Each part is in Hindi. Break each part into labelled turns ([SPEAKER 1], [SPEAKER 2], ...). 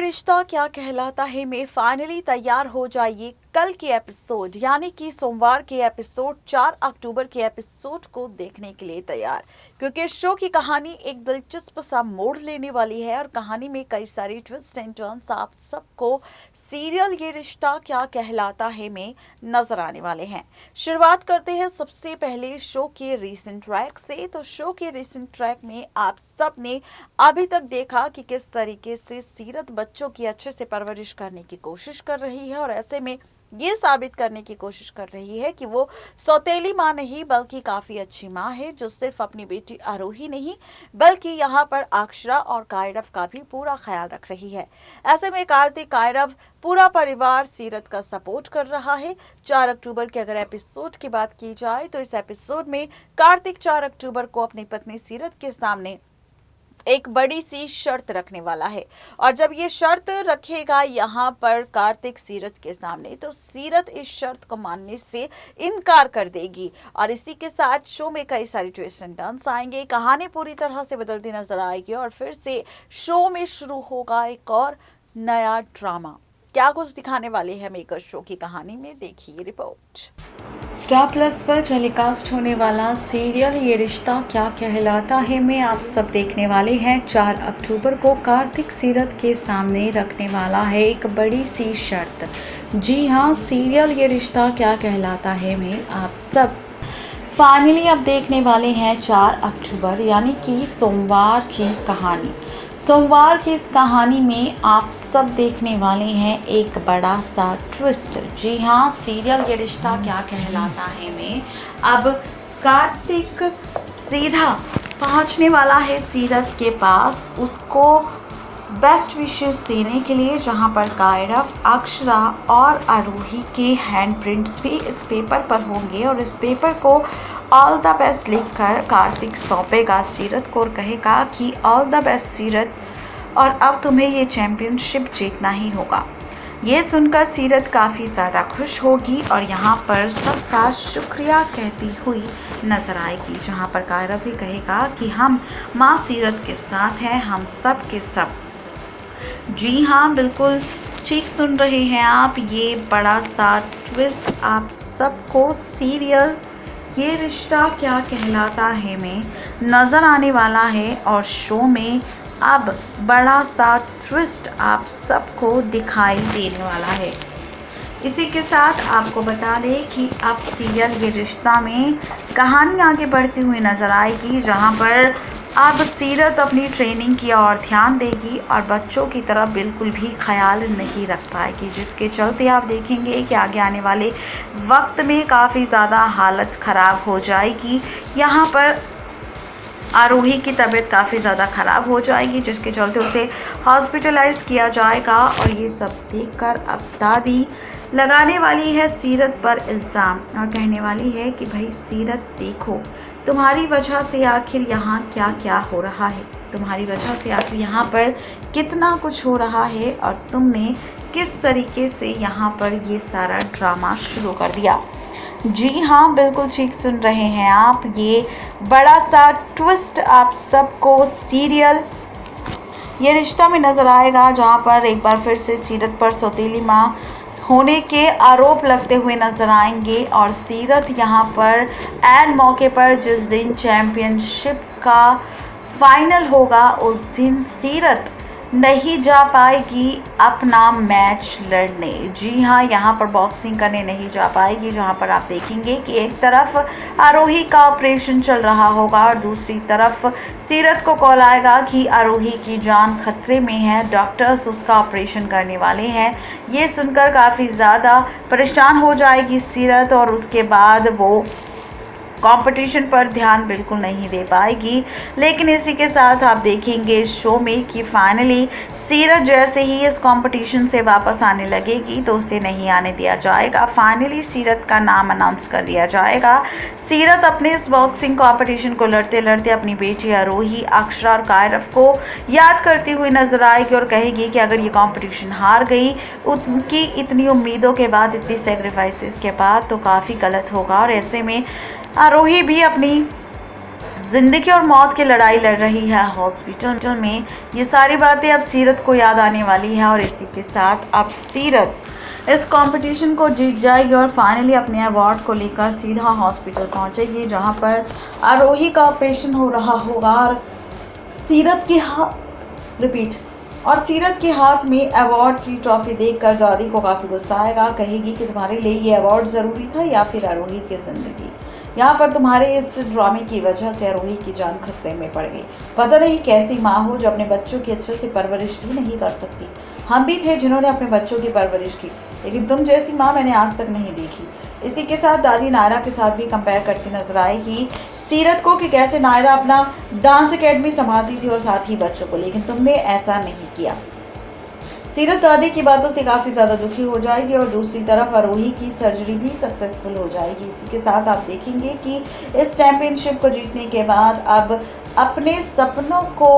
[SPEAKER 1] रिश्ता क्या कहलाता है में फाइनली तैयार हो जाइए कल के एपिसोड यानी कि सोमवार के एपिसोड 4 अक्टूबर के एपिसोड को देखने के लिए तैयार, क्योंकि इस शो की कहानी एक दिलचस्प सा मोड़ लेने वाली है और कहानी में कई सारी ट्विस्ट एंड टर्न्स आप सबको सीरियल ये रिश्ता क्या कहलाता है में नजर आने वाले हैं। शुरुआत करते हैं सबसे पहले शो के रीसेंट ट्रैक से। तो शो के रीसेंट ट्रैक में आप सब ने अभी तक देखा कि किस तरीके से सीरत बच्चों की अच्छे से परवरिश करने की कोशिश कर रही है और ऐसे में ये साबित करने की कोशिश कर रही है कि वो सौतेली माँ नहीं बल्कि काफी अच्छी माँ है, जो सिर्फ अपनी बेटी आरोही नहीं बल्कि यहाँ पर अक्षरा और कायरव का भी पूरा ख्याल रख रही है। ऐसे में कार्तिक, कायरव, पूरा परिवार सीरत का सपोर्ट कर रहा है। 4 अक्टूबर के अगर एपिसोड की बात की जाए तो इस एपिसोड में कार्तिक 4 अक्टूबर को अपनी पत्नी सीरत के सामने एक बड़ी सी शर्त रखने वाला है और जब ये शर्त रखेगा यहाँ पर कार्तिक सीरत के सामने, तो सीरत इस शर्त को मानने से इनकार कर देगी और इसी के साथ शो में कई सारी ट्विस्ट एंड टर्न्स आएंगे। कहानी पूरी तरह से बदलती नजर आएगी और फिर से शो में शुरू होगा एक और नया ड्रामा। क्या कुछ दिखाने वाले हैं मेकर शो की कहानी में, देखिए रिपोर्ट।
[SPEAKER 2] स्टार प्लस पर टेलीकास्ट होने वाला सीरियल ये रिश्ता क्या कहलाता है में आप सब देखने वाले हैं। 4 अक्टूबर को कार्तिक सीरत के सामने रखने वाला है एक बड़ी सी शर्त। जी हाँ, सीरियल ये रिश्ता क्या कहलाता है में आप सब फाइनली अब देखने वाले हैं 4 अक्टूबर यानी कि सोमवार की कहानी। सोमवार की इस कहानी में आप सब देखने वाले हैं एक बड़ा सा ट्विस्ट। जी हाँ, सीरियल ये रिश्ता क्या कहलाता है में अब कार्तिक सीधा पहुंचने वाला है सीरत के पास उसको बेस्ट विशेस देने के लिए, जहां पर कायरव, अक्षरा और आरोही के हैंडप्रिंट्स भी इस पेपर पर होंगे और इस पेपर को ऑल द बेस्ट लिखकर कार्तिक सौंपेगा सीरत को और कहेगा कि ऑल द बेस्ट सीरत, और अब तुम्हें ये चैम्पियनशिप जीतना ही होगा। ये सुनकर सीरत काफ़ी ज़्यादा खुश होगी और यहाँ पर सबका शुक्रिया कहती हुई नज़र आएगी, जहाँ पर कायरव भी कहेगा कि हम माँ सीरत के साथ हैं, हम सब के सब। जी हाँ, बिल्कुल ठीक सुन रहे हैं आप, ये बड़ा सा ट्विस्ट आप सबको सीरियल ये रिश्ता क्या कहलाता है में नज़र आने वाला है और शो में अब बड़ा सा ट्विस्ट आप सबको दिखाई देने वाला है। इसी के साथ आपको बता दें कि अब सीरियल ये रिश्ता में कहानी आगे बढ़ती हुई नज़र आएगी, जहां पर अब सीरत अपनी ट्रेनिंग की ओर ध्यान देगी और बच्चों की तरफ बिल्कुल भी ख्याल नहीं रख पाएगी, जिसके चलते आप देखेंगे कि आगे आने वाले वक्त में काफ़ी ज़्यादा हालत ख़राब हो जाएगी। यहाँ पर आरोही की तबीयत काफ़ी ज़्यादा ख़राब हो जाएगी, जिसके चलते उसे हॉस्पिटलाइज किया जाएगा और ये सब देखकर अब दादी लगाने वाली है सीरत पर इल्ज़ाम और कहने वाली है कि भाई सीरत, देखो तुम्हारी वजह से आखिर यहाँ क्या क्या हो रहा है, तुम्हारी वजह से आखिर यहाँ पर कितना कुछ हो रहा है और तुमने किस तरीके से यहाँ पर ये सारा ड्रामा शुरू कर दिया। जी हाँ, बिल्कुल ठीक सुन रहे हैं आप, ये बड़ा सा ट्विस्ट आप सबको सीरियल ये रिश्ता में नज़र आएगा, जहाँ पर एक बार फिर से सीरत पर सौतेली माँ होने के आरोप लगते हुए नजर आएंगे और सीरत यहाँ पर एन मौके पर जिस दिन चैम्पियनशिप का फाइनल होगा उस दिन सीरत नहीं जा पाएगी अपना मैच लड़ने। जी हाँ, यहाँ पर बॉक्सिंग करने नहीं जा पाएगी, जहाँ पर आप देखेंगे कि एक तरफ आरोही का ऑपरेशन चल रहा होगा और दूसरी तरफ सीरत को कॉल आएगा कि आरोही की जान खतरे में है, डॉक्टर्स उसका ऑपरेशन करने वाले हैं। ये सुनकर काफ़ी ज़्यादा परेशान हो जाएगी सीरत और उसके बाद वो कंपटीशन पर ध्यान बिल्कुल नहीं दे पाएगी। लेकिन इसी के साथ आप देखेंगे इस शो में कि फाइनली सीरत जैसे ही इस कंपटीशन से वापस आने लगेगी तो उसे नहीं आने दिया जाएगा। फाइनली सीरत का नाम अनाउंस कर दिया जाएगा। सीरत अपने इस बॉक्सिंग कंपटीशन को लड़ते लड़ते अपनी बेटी आरोही, अक्षरा और कायरव को याद करती हुई नजर आएगी और कहेगी कि अगर ये कंपटीशन हार गई, उनकी इतनी उम्मीदों के बाद, इतनी सेक्रीफाइसेस के बाद, तो काफ़ी गलत होगा और ऐसे में आरोही भी अपनी
[SPEAKER 1] जिंदगी और मौत की लड़ाई लड़ रही है हॉस्पिटल में। ये सारी बातें अब सीरत को याद आने वाली है और इसी के साथ अब सीरत इस कंपटीशन को जीत जाएगी और फाइनली अपने अवार्ड को लेकर सीधा हॉस्पिटल पहुंचेगी, जहां पर आरोही का ऑपरेशन हो रहा होगा और सीरत के हाथ में अवार्ड की ट्रॉफी देखकर दादी को काफ़ी गुस्सा आएगा। कहेगी कि तुम्हारे लिए ये अवार्ड ज़रूरी था या फिर आरोही की ज़िंदगी। यहाँ पर तुम्हारे इस ड्रामे की वजह से आरोही की जान खतरे में पड़ गई। पता नहीं कैसी माँ हो जो अपने बच्चों की अच्छे से परवरिश भी नहीं कर सकती। हम भी थे जिन्होंने अपने बच्चों की परवरिश की, लेकिन तुम जैसी माँ मैंने आज तक नहीं देखी। इसी के साथ दादी नायरा के साथ भी कंपेयर करती नजर आएगी सीरत को कि कैसे नायरा अपना डांस एकेडमी संभालती थी और साथ ही बच्चों को, लेकिन तुमने ऐसा नहीं किया। सीरत दादी की बातों से काफ़ी ज़्यादा दुखी हो जाएगी और दूसरी तरफ आरोही की सर्जरी भी सक्सेसफुल हो जाएगी। इसी के साथ आप देखेंगे कि इस चैंपियनशिप को जीतने के बाद अब अपने सपनों को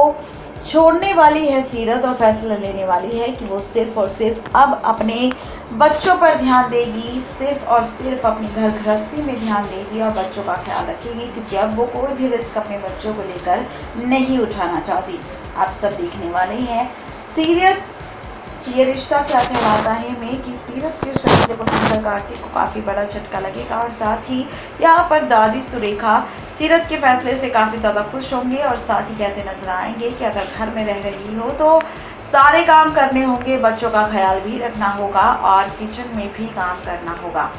[SPEAKER 1] छोड़ने वाली है सीरत और फैसला लेने वाली है कि वो सिर्फ और सिर्फ अब अपने बच्चों पर ध्यान देगी, सिर्फ और सिर्फ अपनी घर गृहस्थी में ध्यान देगी और बच्चों का ख्याल रखेगी, क्योंकि अब वो कोई भी रिस्क अपने बच्चों को लेकर नहीं उठाना चाहती। आप सब देखने वाले हैं सीरत ये रिश्ता क्या कहलाता है में कि सीरत के फैसले को सुनकर कार्तिक को काफ़ी बड़ा झटका लगेगा और साथ ही यहाँ पर दादी सुरेखा सीरत के फैसले से काफ़ी ज़्यादा खुश होंगे और साथ ही कहते नजर आएंगे कि अगर घर में रह रही हो तो सारे काम करने होंगे, बच्चों का ख्याल भी रखना होगा और किचन में भी काम करना होगा।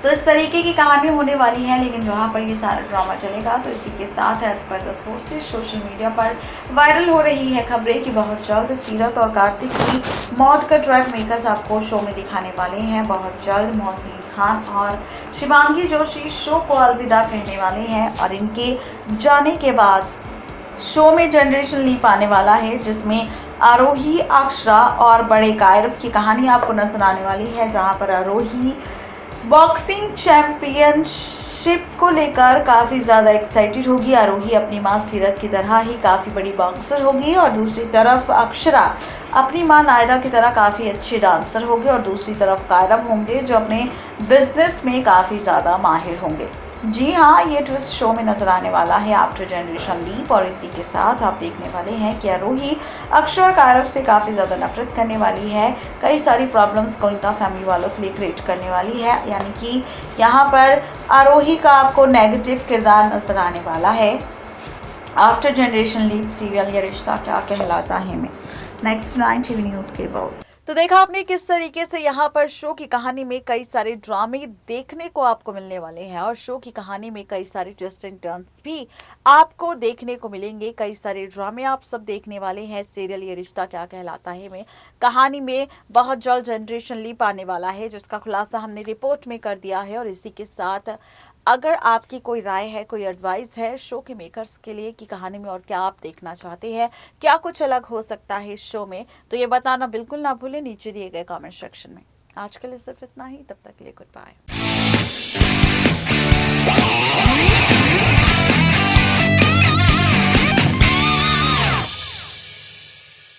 [SPEAKER 1] तो इस तरीके की कहानी होने वाली है, लेकिन जहाँ पर ये सारा ड्रामा चलेगा तो इसी के साथ as per the sources social media पर वायरल हो रही है खबरें कि बहुत जल्द सीरत और कार्तिक की मौत का ट्रैक मेकर्स आपको शो में दिखाने वाले हैं। बहुत जल्द मोहसिन खान और शिवांगी जोशी शो को अलविदा कहने वाले हैं और इनके जाने के बाद शो में जनरेशन लीप आने वाला है, जिसमें आरोही, अक्षरा और बड़े कायरव की कहानी आपको नजर आने वाली है। जहाँ पर आरोही बॉक्सिंग चैंपियनशिप को लेकर काफ़ी ज़्यादा एक्साइटेड होगी। आरोही अपनी मां सीरत की तरह ही काफ़ी बड़ी बॉक्सर होगी और दूसरी तरफ अक्षरा अपनी मां नायरा की तरह काफ़ी अच्छे डांसर होंगे और दूसरी तरफ कायरव होंगे जो अपने बिजनेस में काफ़ी ज़्यादा माहिर होंगे। जी हाँ, ये ट्विस्ट शो में नजर आने वाला है आफ्टर जनरेशन लीप और इसी के साथ आप देखने वाले हैं कि आरोही अक्षर और कायरव से काफ़ी ज़्यादा नफरत करने वाली है। कई सारी प्रॉब्लम्स को इनका फैमिली वालों के लिए क्रिएट करने वाली है, यानी कि यहाँ पर आरोही का आपको नेगेटिव किरदार नजर आने वाला है आफ्टर जनरेशन लीप सीरियल ये रिश्ता क्या कहलाता है में। नेक्स्ट 9 टीवी न्यूज़ के बाद तो देखा आपने किस तरीके से यहाँ पर शो की कहानी में कई सारे ड्रामे देखने को आपको मिलने वाले हैं और शो की कहानी में कई सारे ट्विस्ट एंड टर्न्स भी आपको देखने को मिलेंगे। कई सारे ड्रामे आप सब देखने वाले हैं सीरियल ये रिश्ता क्या कहलाता है में। कहानी में बहुत जल्द जनरेशन लीप आने वाला है, जिसका खुलासा हमने रिपोर्ट में कर दिया है और इसी के साथ अगर आपकी कोई राय है, कोई एडवाइस है शो के मेकर्स के लिए कि कहानी में और क्या आप देखना चाहते हैं, क्या कुछ अलग हो सकता है इस शो में, तो ये बताना बिल्कुल ना भूलें नीचे दिए गए कमेंट सेक्शन में। आज के लिए सिर्फ इतना ही, तब तक के लिए गुड बाय।